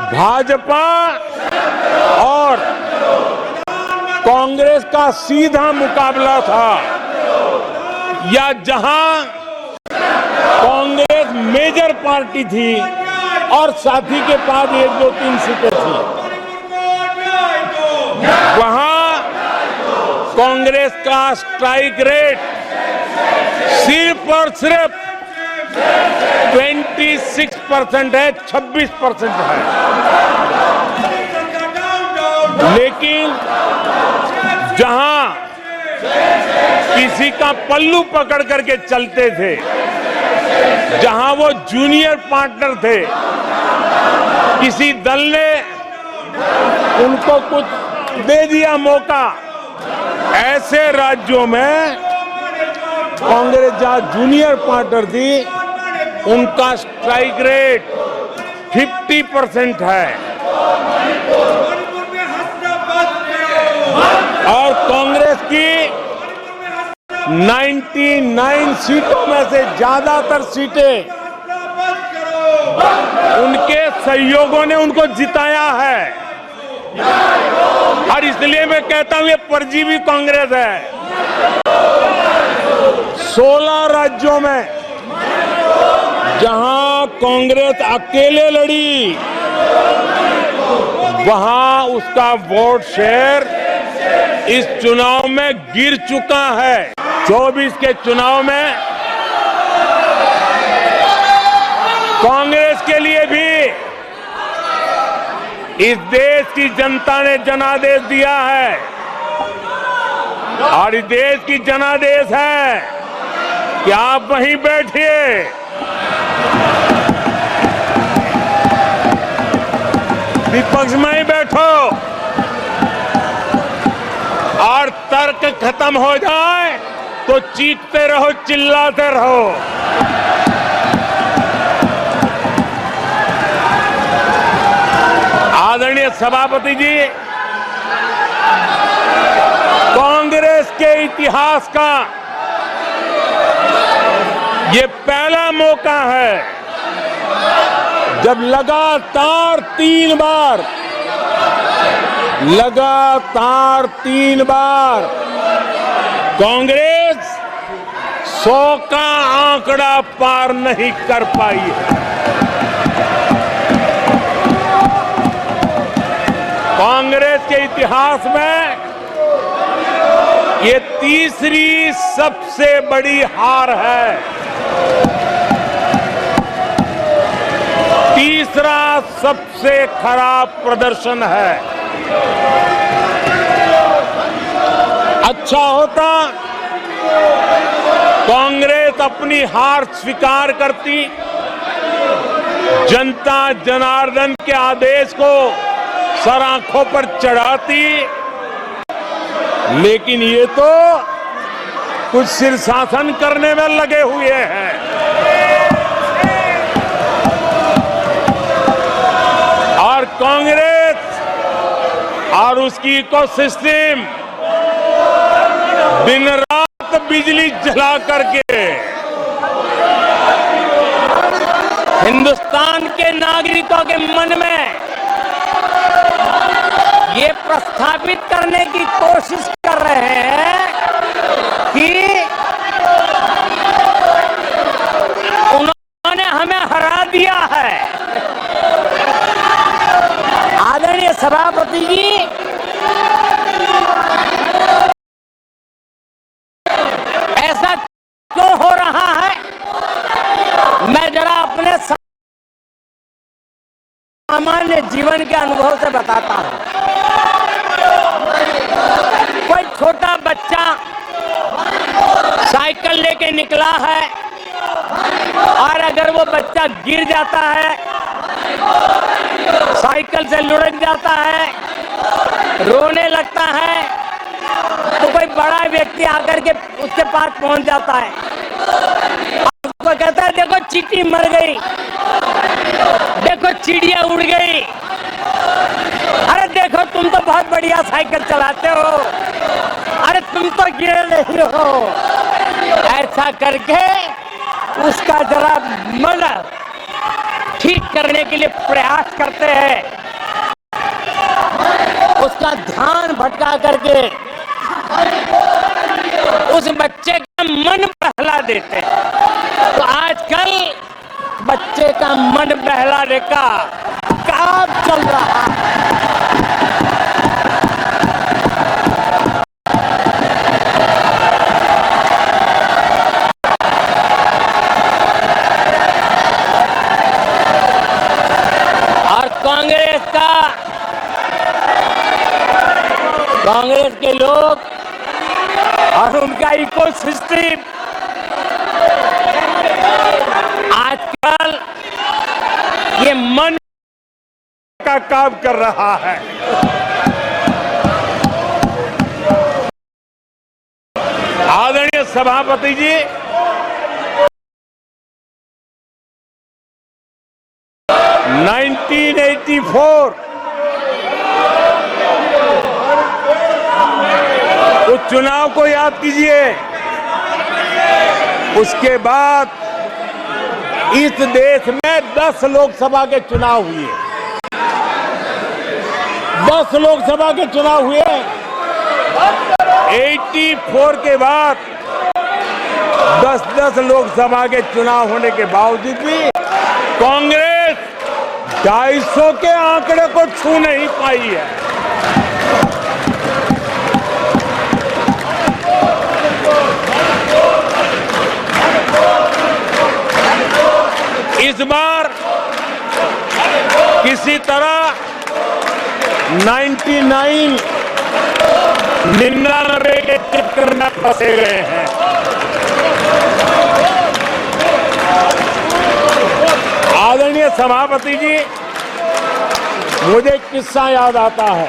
भाजपा और कांग्रेस का सीधा मुकाबला था, या जहां कांग्रेस मेजर पार्टी थी और साथी के पास 1, 2, 3 सीटें थी, वहां कांग्रेस का स्ट्राइक रेट सिर्फ और सिर्फ 26% है, 26% है। लेकिन जहां किसी का पल्लू पकड़ करके चलते थे, जहां वो जूनियर पार्टनर थे, किसी दल ने उनको कुछ दे दिया मौका, ऐसे राज्यों में कांग्रेस जहां जूनियर पार्टनर थी, उनका स्ट्राइक रेट 50% है। और कांग्रेस की 99 सीटों में से ज्यादातर सीटें उनके सहयोगियों ने उनको जिताया है। और इसलिए मैं कहता हूं ये परजीवी कांग्रेस है। 16 राज्यों में जहां कांग्रेस अकेले लड़ी, वहां उसका वोट शेयर इस चुनाव में गिर चुका है। 24 के चुनाव में कांग्रेस के लिए भी इस देश की जनता ने जनादेश दिया है, और इस देश की जनादेश है कि आप वहीं बैठिए, विपक्ष में ही बैठो, और तर्क खत्म हो जाए तो चीखते रहो, चिल्लाते रहो। आदरणीय सभापति जी, कांग्रेस के इतिहास का ये पहला मौका है जब लगातार 3 बार कांग्रेस 100 का आंकड़ा पार नहीं कर पाई है। कांग्रेस के इतिहास में ये तीसरी सबसे बड़ी हार है, तीसरा सबसे खराब प्रदर्शन है। अच्छा होता कांग्रेस अपनी हार स्वीकार करती, जनता जनार्दन के आदेश को सर आंखों पर चढ़ाती, लेकिन ये तो कुछ शीर्षासन करने में लगे हुए हैं। और कांग्रेस और उसकी इकोसिस्टम दिन रात बिजली जला करके हिंदुस्तान के नागरिकों के मन में ये प्रस्थापित करने की कोशिश कर रहे हैं कि उन्होंने हमें हरा दिया है। आदरणीय सभापति जी, ऐसा क्यों हो रहा है? मैं जरा अपने सामान्य जीवन के अनुभव से बताता हूं। कोई छोटा बच्चा साइकिल लेके निकला है, और अगर वो बच्चा गिर जाता है, साइकिल से लुढ़क जाता है, रोने लगता है, तो कोई बड़ा व्यक्ति आकर के उसके पास पहुंच जाता है, उसको कहता है देखो चींटी मर गई, देखो चिड़िया उड़ गई, अरे देखो तुम तो बहुत बढ़िया साइकिल चलाते हो, अरे तुम तो गिरे नहीं हो। ऐसा करके उसका जरा मन ठीक करने के लिए प्रयास करते हैं, उसका ध्यान भटका करके उस बच्चे का मन बहला देते हैं। तो आजकल बच्चे का मन बहलाने का काम चल रहा है। और कांग्रेस के लोग और उनका इकोसिस्टम आजकल ये मन का काम कर रहा है। आदरणीय सभापति जी, उस चुनाव को याद कीजिए। उसके बाद इस देश में 10 लोकसभा के चुनाव हुए। 10 लोकसभा के चुनाव हुए। 84 के बाद 10 लोकसभा के चुनाव होने के बावजूद भी कांग्रेस 250 के आंकड़े को छू नहीं पाई है। इस बार किसी तरह 99 के चक्कर में फंसे गए हैं। आदरणीय सभापति जी, मुझे एक किस्सा याद आता है।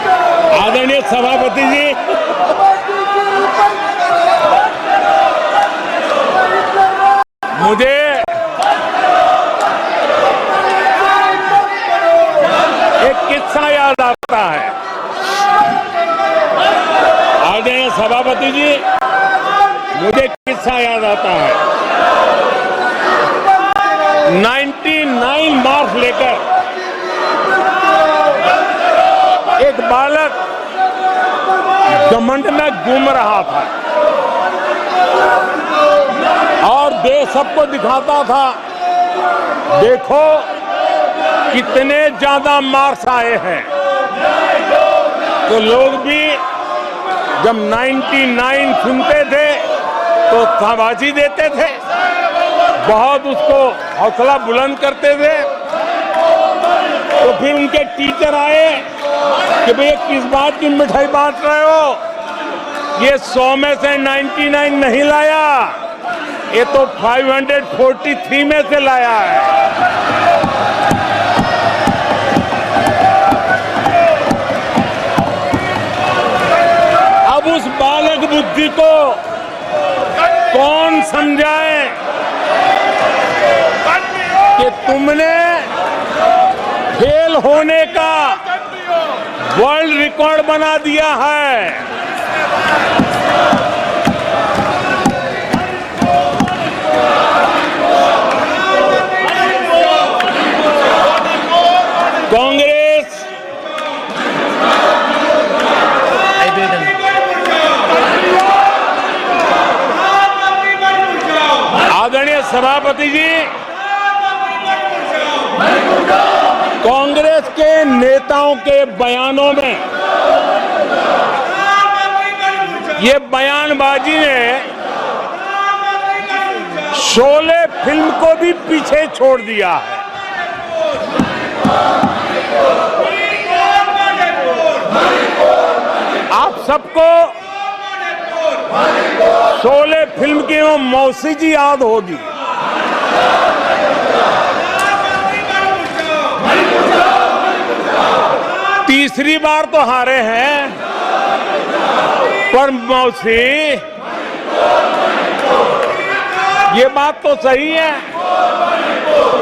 आदरणीय सभापति जी, मुझे एक किस्सा याद आता है। आदरणीय सभापति जी, मुझे एक किस्सा याद आता है। 99 मार्क्स लेकर एक बालक घमंड में घूम रहा था और देश सबको दिखाता था, देखो कितने ज्यादा मार्क्स आए हैं। तो लोग भी जब 99 सुनते थे तो शाबाशी देते थे, बहुत उसको हौसला बुलंद करते थे। तो फिर उनके टीचर आए कि भैया किस बात की मिठाई बांट रहे हो, ये 100 में से 99 नहीं लाया, ये तो 543 में से लाया है। अब उस बालक बुद्धि को कौन समझाए कि तुमने फेल होने का वर्ल्ड रिकॉर्ड बना दिया है। कांग्रेस आदरणीय सभापति जी, कांग्रेस के नेताओं के बयानों में ये बयानबाजी ने शोले फिल्म को भी पीछे छोड़ दिया है। आप सबको शोले फिल्म की वो मौसी जी याद होगी। तीसरी बार तो हारे हैं, पर मौसी ये बात तो सही है,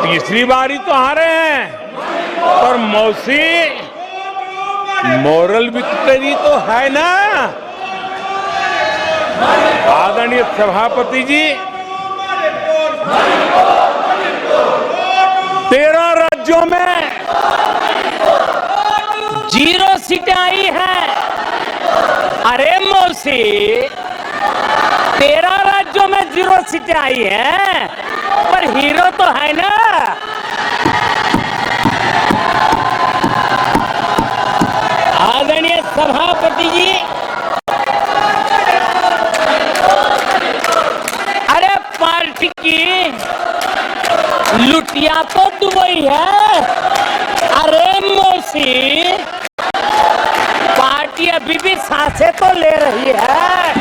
तीसरी बार ही तो हारे हैं, पर मौसी मोरल विक्ट्री तो है ना। आदरणीय सभापति जी, 13 राज्यों में 0 सीटें आई हैं। अरे मौसी, 13 राज्यों में 0 सीटें आई हैं, पर हीरो तो है ना। आदरणीय सभापति जी, अरे पार्टी की लुटिया तो दुबई है। अरे मौसी, पार्टी अभी भी सांसें तो ले रही है।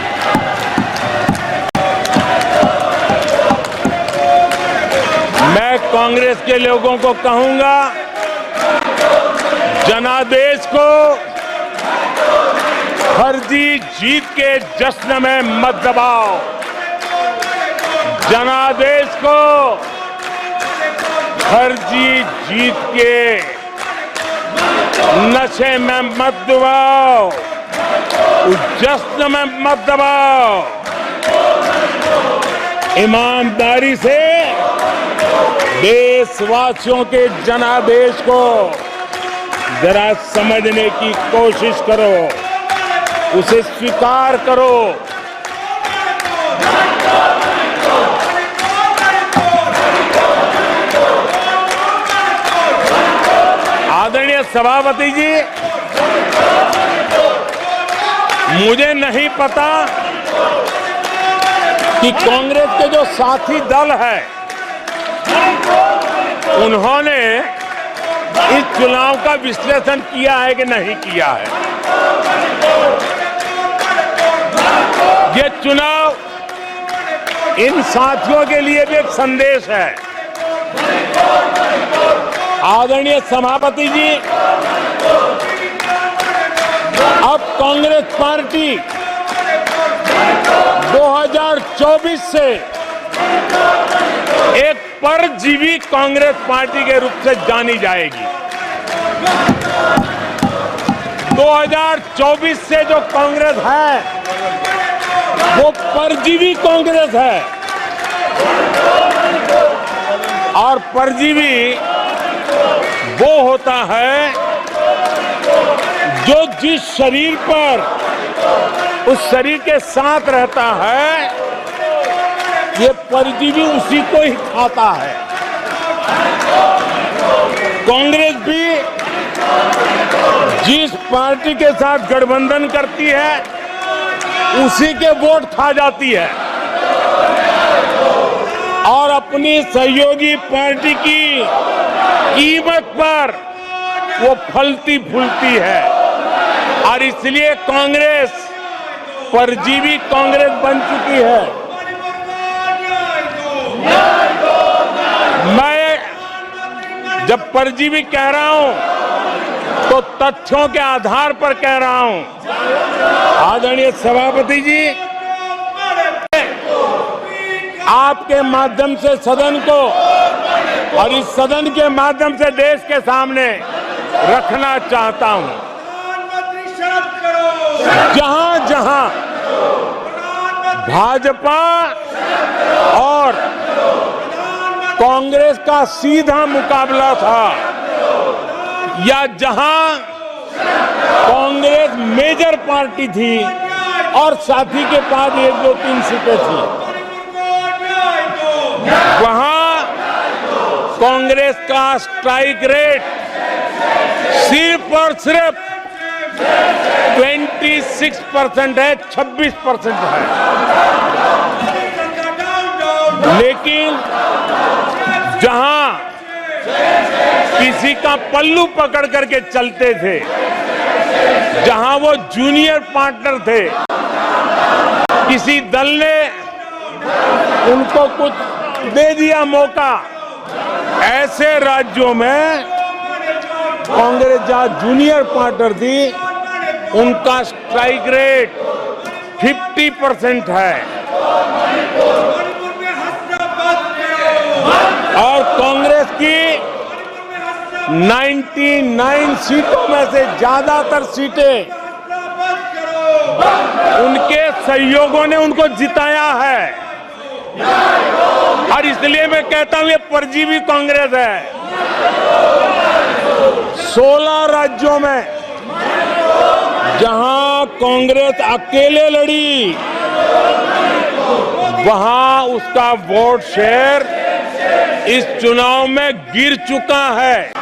मैं कांग्रेस के लोगों को कहूंगा, जनादेश को फर्जी जीत के जश्न में मत दबाओ। जनादेश को फर्जी जीत के नशे में मत दबाओ, उस जश्न में मत दबाओ। ईमानदारी से देशवासियों के जनादेश को जरा समझने की कोशिश करो, उसे स्वीकार करो। आदरणीय सभापति जी, मुझे नहीं पता कि कांग्रेस के जो साथी दल है उन्होंने इस चुनाव का विश्लेषण किया है कि नहीं किया है। ये चुनाव इन साथियों के लिए भी एक संदेश है। आदरणीय सभापति जी, अब कांग्रेस पार्टी 2024 से एक परजीवी कांग्रेस पार्टी के रूप से जानी जाएगी। 2024 से जो कांग्रेस है वो परजीवी कांग्रेस है, और परजीवी वो होता है जो जिस शरीर पर उस शरीर के साथ रहता है, ये परजीवी उसी को ही खाता है। कांग्रेस भी जिस पार्टी के साथ गठबंधन करती है उसी के वोट खा जाती है, और अपनी सहयोगी पार्टी की कीमत पर वो फलती फूलती है, और इसलिए कांग्रेस परजीवी कांग्रेस बन चुकी है। मैं जब परजीवी कह रहा हूं तो तथ्यों के आधार पर कह रहा हूं। आदरणीय सभापति जी, आपके माध्यम से सदन को और इस सदन के माध्यम से देश के सामने रखना चाहता हूं, जहां जहां भाजपा और कांग्रेस का सीधा मुकाबला था, या जहां कांग्रेस मेजर पार्टी थी और साथी के पास 1, 2, 3 सीटें थी, वहां कांग्रेस का स्ट्राइक रेट सिर्फ और सिर्फ 26% है, 26% है। लेकिन जहां किसी का पल्लू पकड़ करके चलते थे, जहां वो जूनियर पार्टनर थे, किसी दल ने उनको कुछ दे दिया मौका, ऐसे राज्यों में कांग्रेस कांग्रेस जहां जूनियर पार्टनर थी उनका स्ट्राइक रेट 50% है और कांग्रेस की 99 सीटों में से ज्यादातर सीटें उनके सहयोगों ने उनको जिताया है और इसलिए मैं कहता हूं ये परजीवी कांग्रेस है। 16 राज्यों में जहां कांग्रेस अकेले लड़ी वहां उसका वोट शेयर इस चुनाव में गिर चुका है।